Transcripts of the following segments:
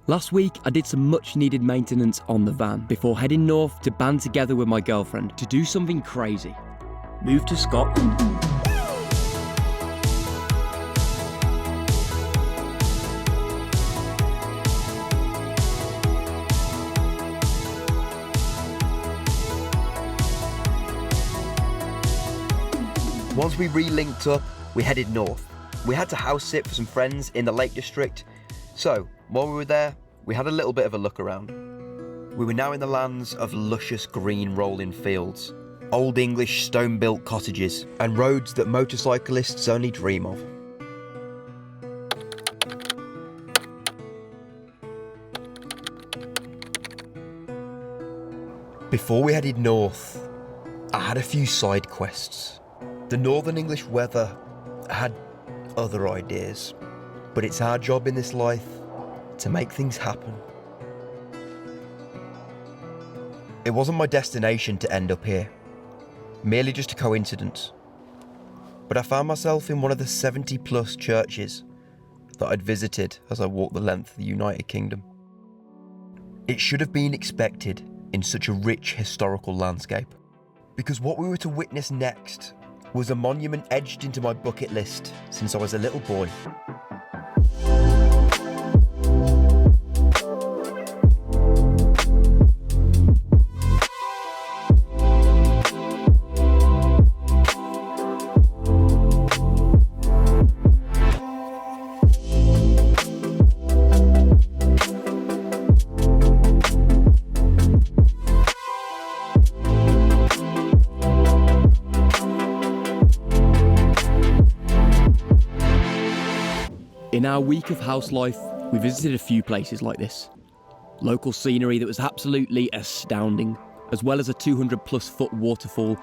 Last week, I did some much needed maintenance on the van before heading north to band together with my girlfriend to do something crazy. Move to Scotland. Once we re-linked up, we headed north. We had to house sit for some friends in the Lake District. So, while we were there, we had a little bit of a look around. We were now in the lands of luscious green rolling fields, old English stone-built cottages, and roads that motorcyclists only dream of. Before we headed north, I had a few side quests. The Northern English weather had other ideas, but it's our job in this life to make things happen. It wasn't my destination to end up here, merely just a coincidence. But I found myself in one of the 70 plus churches that I'd visited as I walked the length of the United Kingdom. It should have been expected in such a rich historical landscape, because what we were to witness next was a monument edged into my bucket list since I was a little boy. In our week of house life, we visited a few places like this. Local scenery that was absolutely astounding, as well as a 200 plus foot waterfall.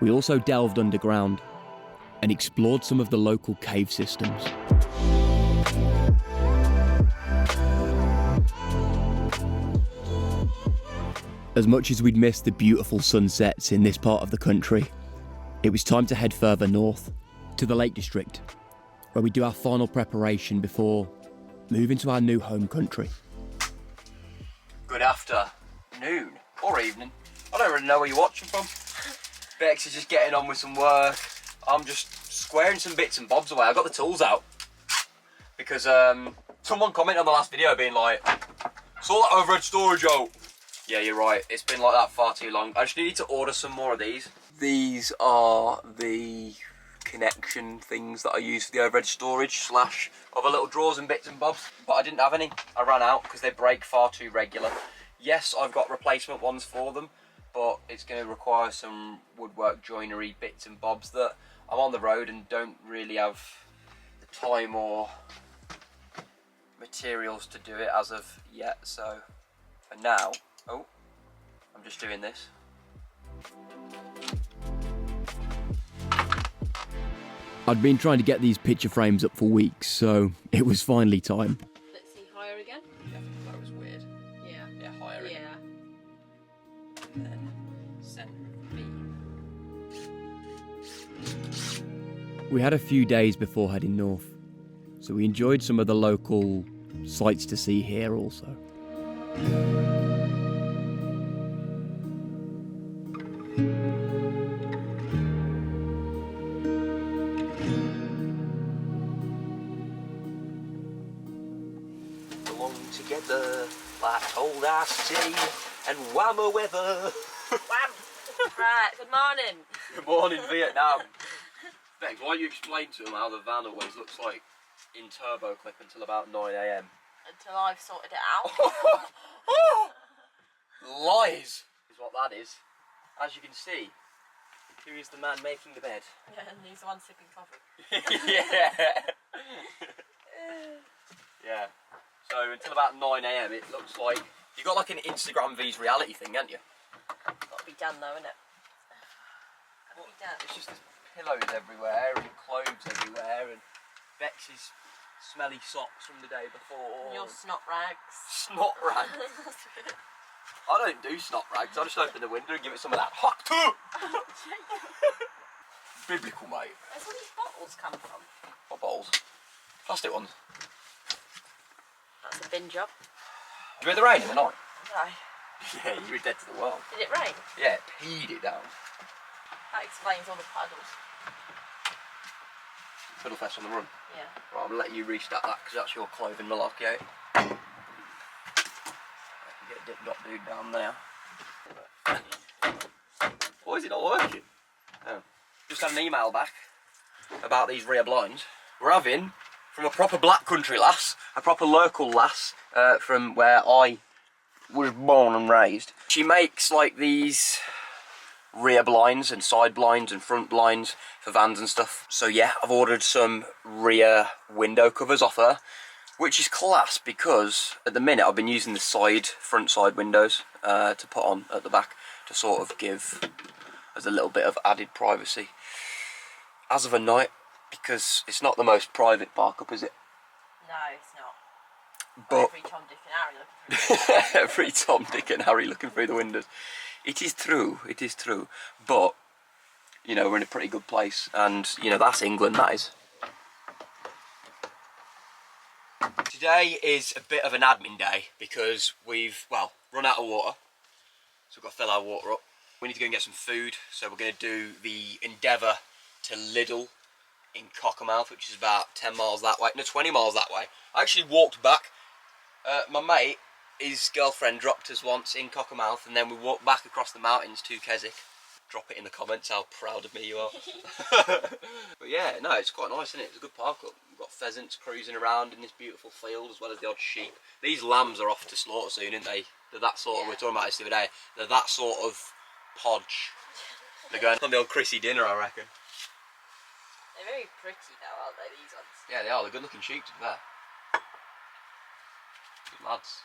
We also delved underground and explored some of the local cave systems. As much as we'd missed the beautiful sunsets in this part of the country, it was time to head further north, to the Lake District, where we do our final preparation before moving to our new home country. Good afternoon or evening. I don't really know where you're watching from. Bex is just getting on with some work. I'm just squaring some bits and bobs away. I've got the tools out because someone commented on the last video being like, saw that overhead storage out. Yeah, you're right. It's been like that far too long. I just need to order some more of these. These are the connection things that I use for the overhead storage slash other little drawers and bits and bobs, but I didn't have any. I ran out because they break far too regular. Yes, I've got replacement ones for them, but it's going to require some woodwork joinery bits and bobs that I'm on the road and don't really have the time or materials to do it as of yet. So for now, I'm just doing this. I'd been trying to get these picture frames up for weeks, so it was finally time. Let's see, higher again? Yeah, that was weird. Yeah. Yeah, higher. Yeah. And then centre of beam. We had a few days before heading north, so we enjoyed some of the local sights to see here also. Together like old iced tea and whammer weather. Wham! Right, good morning. Good morning, Vietnam. Beck, why don't you explain to them how the van always looks like in turbo clip until about 9 AM? Until I've sorted it out. Lies is what that is. As you can see, here is the man making the bed. Yeah, and he's the one sipping coffee. Yeah. Yeah. So until about 9 AM it looks like you got like an Instagram V's reality thing, haven't you? Gotta be done though, innit? Gotta be done. It's just there's pillows everywhere and clothes everywhere and Bex's smelly socks from the day before. And your snot rags. Snot rags. I don't do snot rags, I just open the window and give it some of that hot too. Biblical, mate. Where's all these bottles come from? What bottles? Plastic ones. That's a bin job. you had the rain in the night? No. Yeah, you were dead to the world. Did it rain? Yeah, it peed it down. That explains all the puddles. Fiddlefest on the run. Yeah. Right, I'm going to let you restart that because that's your clothing malarkey out. Get Dip Dot Dude down there. Why is it not working? Oh. Just had an email back about these rear blinds. We're having, from a proper black country lass, a proper local lass, from where I was born and raised. She makes like these rear blinds and side blinds and front blinds for vans and stuff. So yeah, I've ordered some rear window covers off her, which is class because at the minute I've been using the front side windows to put on at the back to sort of give as a little bit of added privacy. As of a night, because it's not the most private park up, is it? No, it's not. But Every Tom, Dick and Harry looking through the every Tom, Dick and Harry looking through the windows. It is true, it is true. But, you know, we're in a pretty good place and, you know, that's England, that is. Today is a bit of an admin day because we've, well, run out of water. So we've got to fill our water up. We need to go and get some food. So we're going to do the Endeavour to Lidl in Cockermouth, which is about 10 miles that way. No, 20 miles that way. I actually walked back. My mate, his girlfriend dropped us once in Cockermouth and then we walked back across the mountains to Keswick. Drop it in the comments how proud of me you are. But yeah, no, it's quite nice, isn't it? It's a good park up. We've got pheasants cruising around in this beautiful field as well as the odd sheep. These lambs are off to slaughter soon, aren't they? They're that sort of, we were talking about this the other day, they're that sort of podge. They're going on the old Chrissy dinner, I reckon. They're very pretty though, aren't they, these ones? Yeah, they are. They're good looking sheep to be fair. Good lads.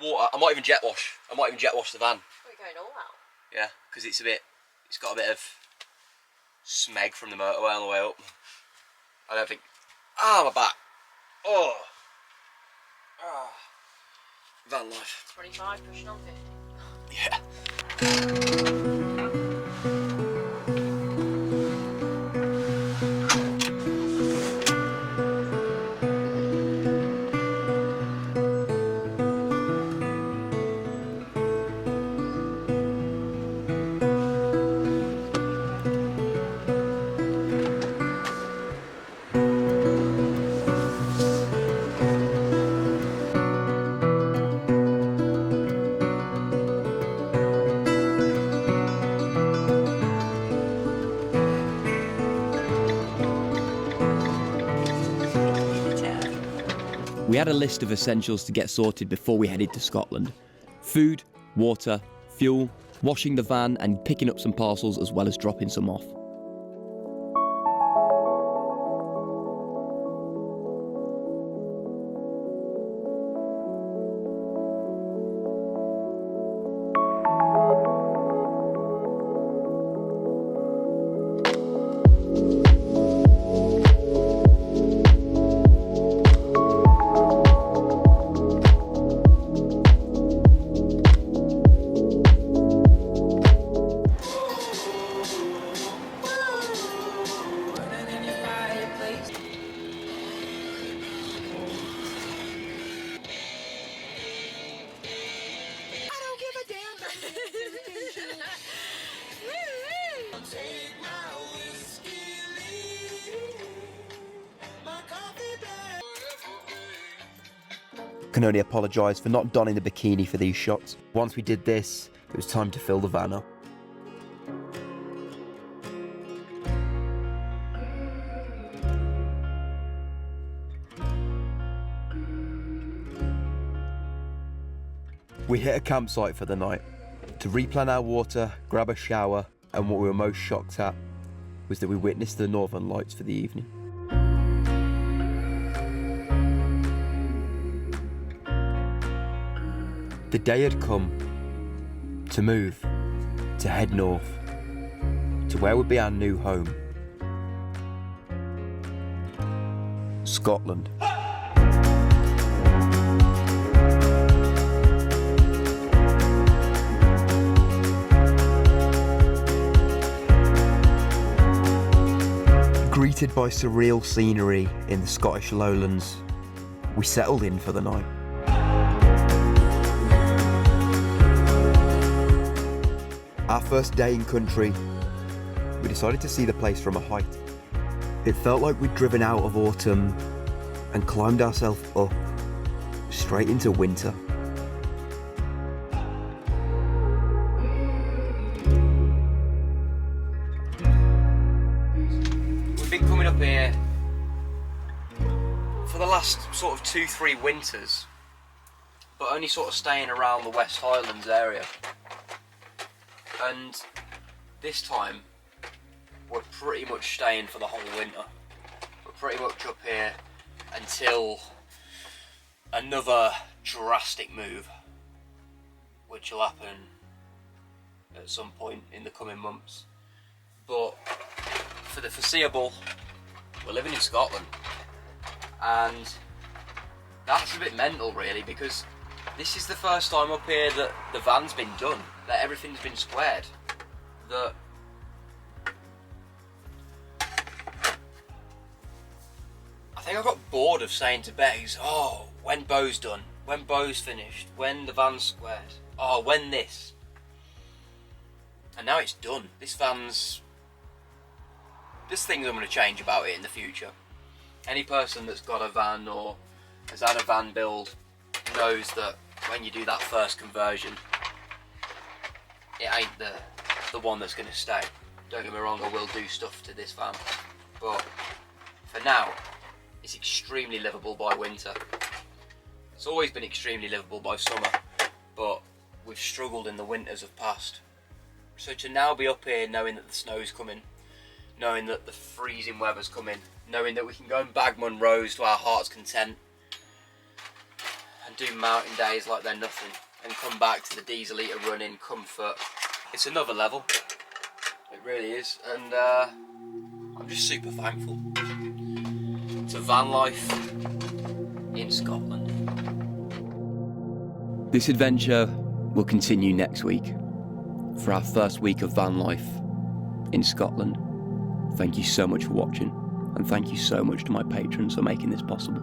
Water. I might even jet wash. I might even jet wash the van. We're going all out. Yeah, because it's got a bit of smeg from the motorway on the way up. I don't think. Ah, my back. Oh. Ah. Van life. 25 pushing on 50. Yeah. We had a list of essentials to get sorted before we headed to Scotland. Food, water, fuel, washing the van and picking up some parcels as well as dropping some off. Can only apologise for not donning the bikini for these shots. Once we did this, it was time to fill the van up. We hit a campsite for the night to replan our water, grab a shower, and what we were most shocked at was that we witnessed the Northern Lights for the evening. The day had come to move, to head north, to where would be our new home. Scotland. Greeted by surreal scenery in the Scottish lowlands, we settled in for the night. Our first day in country, we decided to see the place from a height. It felt like we'd driven out of autumn and climbed ourselves up straight into winter. We've been coming up here for the last sort of 2-3 winters, but only sort of staying around the West Highlands area. And this time we're pretty much staying for the whole winter. We're pretty much up here until another drastic move, which will happen at some point in the coming months. But for the foreseeable, we're living in Scotland, and that's a bit mental really, because this is the first time up here that the van's been done, that everything's been squared, that I think I got bored of saying to Bex, oh, when Beau's done, when Beau's finished, when the van's squared, oh, when this. And now it's done. There's things I'm going to change about it in the future. Any person that's got a van or has had a van build knows that when you do that first conversion, it ain't the one that's going to stay. Don't get me wrong, I will do stuff to this van, but for now, it's extremely livable by winter. It's always been extremely livable by summer, but we've struggled in the winters of past. So to now be up here knowing that the snow's coming, knowing that the freezing weather's coming, knowing that we can go and bag Munros to our heart's content and do mountain days like they're nothing and come back to the diesel eater run in comfort, it's another level. It really is, and I'm just super thankful. To van life in Scotland. This adventure will continue next week for our first week of van life in Scotland. Thank you so much for watching, and thank you so much to my patrons for making this possible.